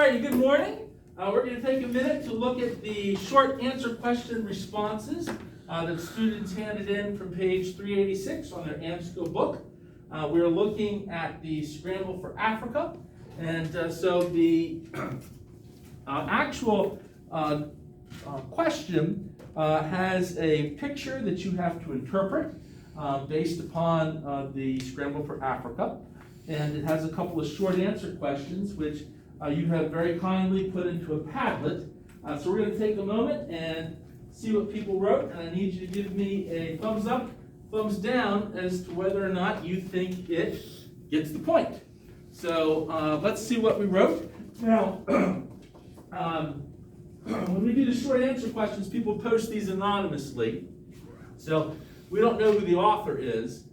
righty, good morning. We're going to take a minute to look at the short answer question responses that students handed in from page 386 on their AMSCO book. We're looking at the Scramble for Africa, and so the actual question has a picture that you have to interpret based upon the Scramble for Africa, and it has a couple of short answer questions which you have very kindly put into a Padlet. So we're going to take a moment and see what people wrote, and I need you to give me a thumbs up, thumbs down as to whether or not you think it gets the point. So let's see what we wrote. Now, when we do the short answer questions, people post these anonymously. So we don't know who the author is,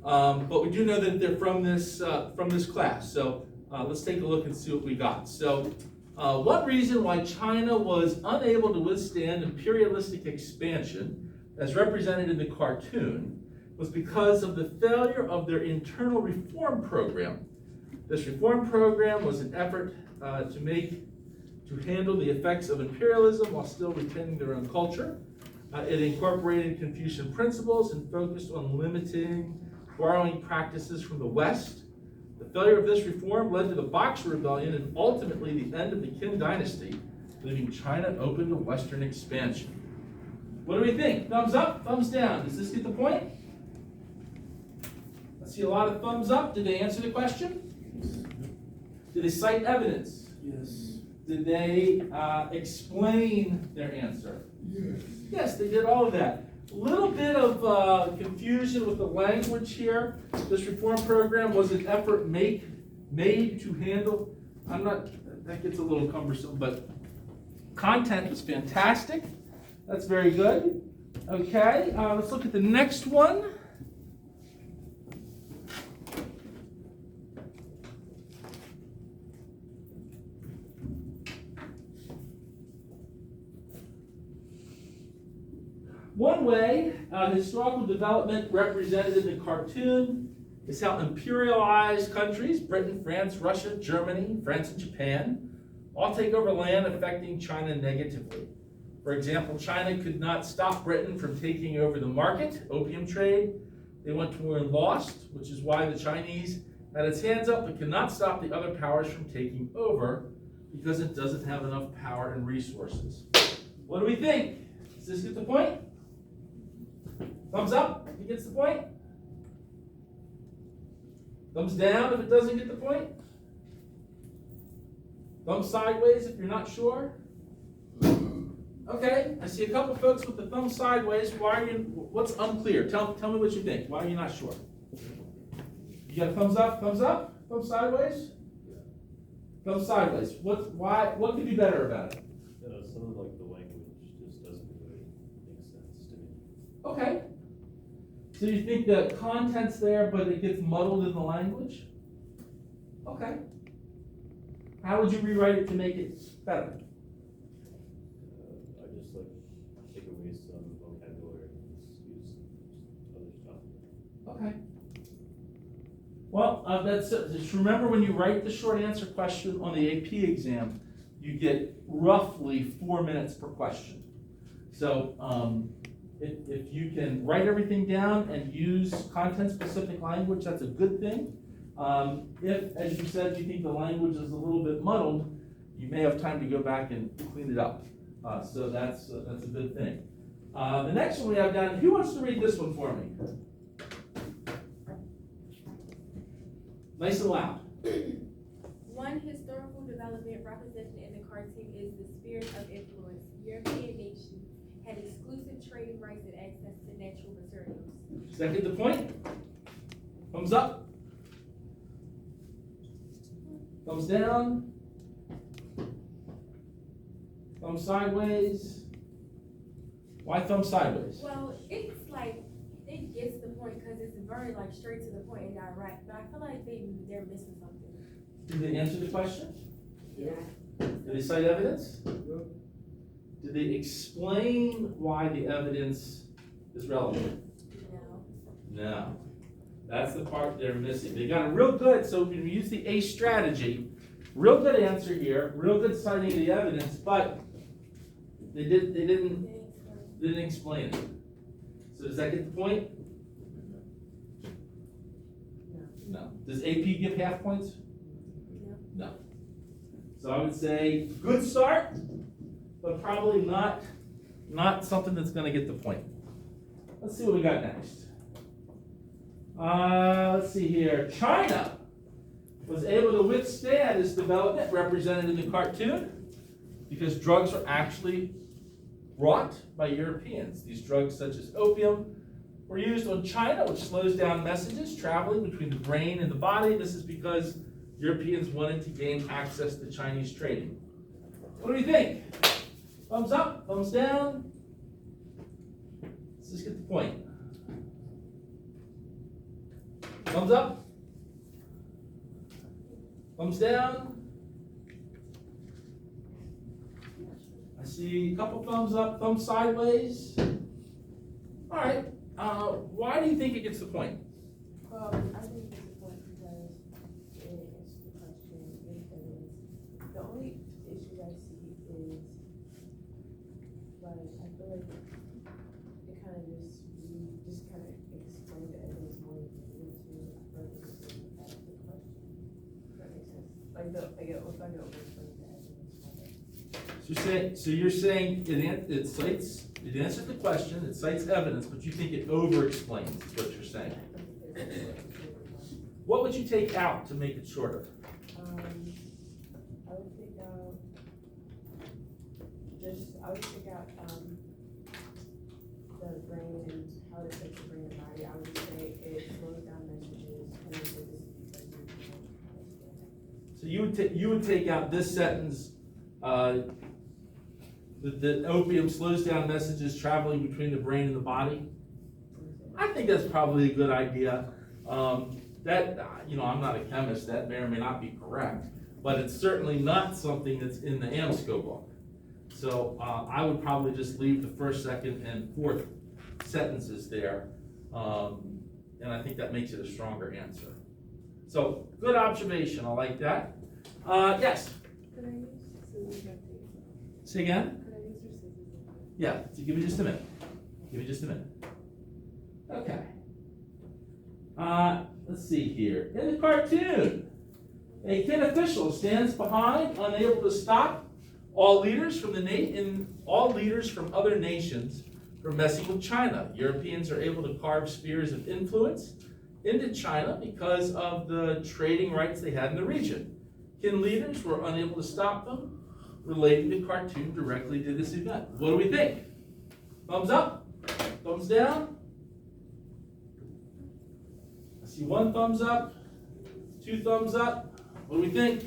but we do know that they're from this class. So let's take a look and see what we got. So one reason why China was unable to withstand imperialistic expansion, as represented in the cartoon, was because of the failure of their internal reform program. This reform program was an effort to handle the effects of imperialism while still retaining their own culture. It incorporated Confucian principles and focused on limiting borrowing practices from the West. The failure of this reform led to the Boxer Rebellion and ultimately the end of the Qin dynasty, leaving China open to Western expansion. What do we think? Thumbs up, thumbs down. Does this get the point? I see a lot of thumbs up. Did they answer the question? Did they cite evidence? Yes. Did they explain their answer? Yes. Yes, they did all of that. A little bit of confusion with the language here. This reform program was an effort made to handle, that gets a little cumbersome, but content is fantastic. That's very good. Okay, let's look at the next one. One way historical development represented in the cartoon is how imperialized countries, Britain, France, Russia, Germany, France, and Japan, all take over land affecting China negatively. For example, China could not stop Britain from taking over the market, opium trade. They went to war and lost, which is why the Chinese had its hands up but could not stop the other powers from taking over because it doesn't have enough power and resources. What do we think? Does this get the point? Thumbs up if it gets the point. Thumbs down if it doesn't get the point. Thumbs sideways if you're not sure. Okay, I see a couple folks with the thumb sideways. What's unclear? Tell me what you think. Why are you not sure? You got a thumbs up, thumb sideways? Thumb sideways. What could be better about it? Some of the language just doesn't really make sense to me. Okay. So you think the content's there, but it gets muddled in the language? Okay. How would you rewrite it to make it better? I just take away some vocabulary and just use other stuff. Okay. Well, just remember when you write the short answer question on the AP exam, you get roughly 4 minutes per question. So if you can write everything down and use content-specific language, that's a good thing. If, as you said, you think the language is a little bit muddled, you may have time to go back and clean it up. So that's a good thing. The next one we have down, who wants to read this one for me? Nice and loud. One historical development represented in the cartoon is the spirit of influence. European nations had exclusive trading rights and access to natural materials. Does that get the point? Thumbs up. Thumbs down. Thumb sideways. Why thumb sideways? Well, it's like, it gets the point because it's very straight to the point and direct, but I feel like they're missing something. Did they answer the question? Yeah. Did they cite evidence? Did they explain why the evidence is relevant? No. No. That's the part they're missing. They got it real good, so when we use the ACE strategy, real good answer here, real good citing of the evidence, but they didn't explain it. So does that get the point? No. Does AP give half points? No. So I would say good start, but probably not something that's going to get the point. Let's see what we got next. Let's see here. China was able to withstand this development represented in the cartoon because drugs are actually brought by Europeans. These drugs, such as opium, were used on China, which slows down messages traveling between the brain and the body. This is because Europeans wanted to gain access to Chinese trading. What do we think? Thumbs up, thumbs down? Let's just get the point. Thumbs up? Thumbs down? I see a couple thumbs up, thumbs sideways. All right. Why do you think it gets the point? I think it's a point because it answers the question, it evidence. The only issue I see is, like, I feel like it kind of just kind of explain the evidence more than you need to further ask the question. Does that make sense? Like, if I get overexplain the evidence. So you're saying it cites, it answers the question, it cites evidence, but you think it over-explains, is what you're saying. What would you take out to make it shorter? I would take out, the brain and how it affects the brain and body. I would say it slows down messages and this is because you don't understand it. So you would take out this sentence, that opium slows down messages traveling between the brain and the body. I think that's probably a good idea. I'm not a chemist, that may or may not be correct, but it's certainly not something that's in the AMSCO book. So I would probably just leave the first, second, and fourth sentences there, and I think that makes it a stronger answer. So good observation, I like that. Yes? Could I use scissors up here? Say again? Could I use your scissors up here? Yeah, so give me just a minute. Give me just a minute. Okay. Let's see here. In the cartoon, a kid official stands behind, unable to stop all leaders from other nations from messing with China. Europeans are able to carve spheres of influence into China because of the trading rights they had in the region. Qin leaders were unable to stop them, relating the cartoon directly to this event. What do we think? Thumbs up? Thumbs down? I see one thumbs up, two thumbs up. What do we think?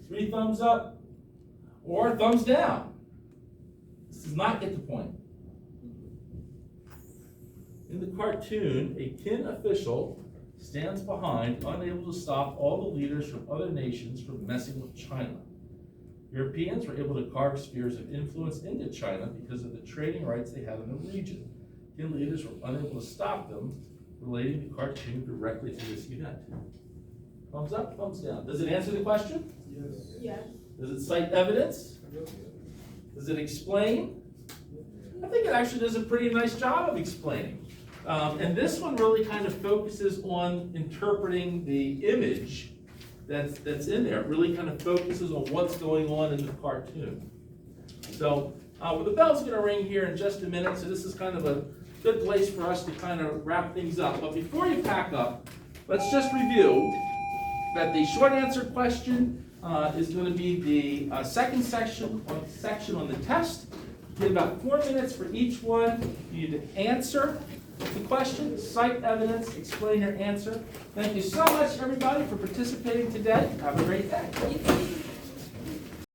Three thumbs up, or thumbs down. This does not get the point. In the cartoon, a Qin official stands behind, unable to stop all the leaders from other nations from messing with China. Europeans were able to carve spheres of influence into China because of the trading rights they had in the region. Qin leaders were unable to stop them, relating the cartoon directly to this event. Thumbs up, thumbs down. Does it answer the question? Yes. Yes. Does it cite evidence? Does it explain? I think it actually does a pretty nice job of explaining. And this one really kind of focuses on interpreting the image that's in there. It really kind of focuses on what's going on in the cartoon. So well, the bell's going to ring here in just a minute, so this is kind of a good place for us to kind of wrap things up. But before you pack up, let's just review that the short answer question is going to be the second section on the test. You get about 4 minutes for each one. You need to answer the question, cite evidence, explain your answer. Thank you so much, everybody, for participating today. Have a great day.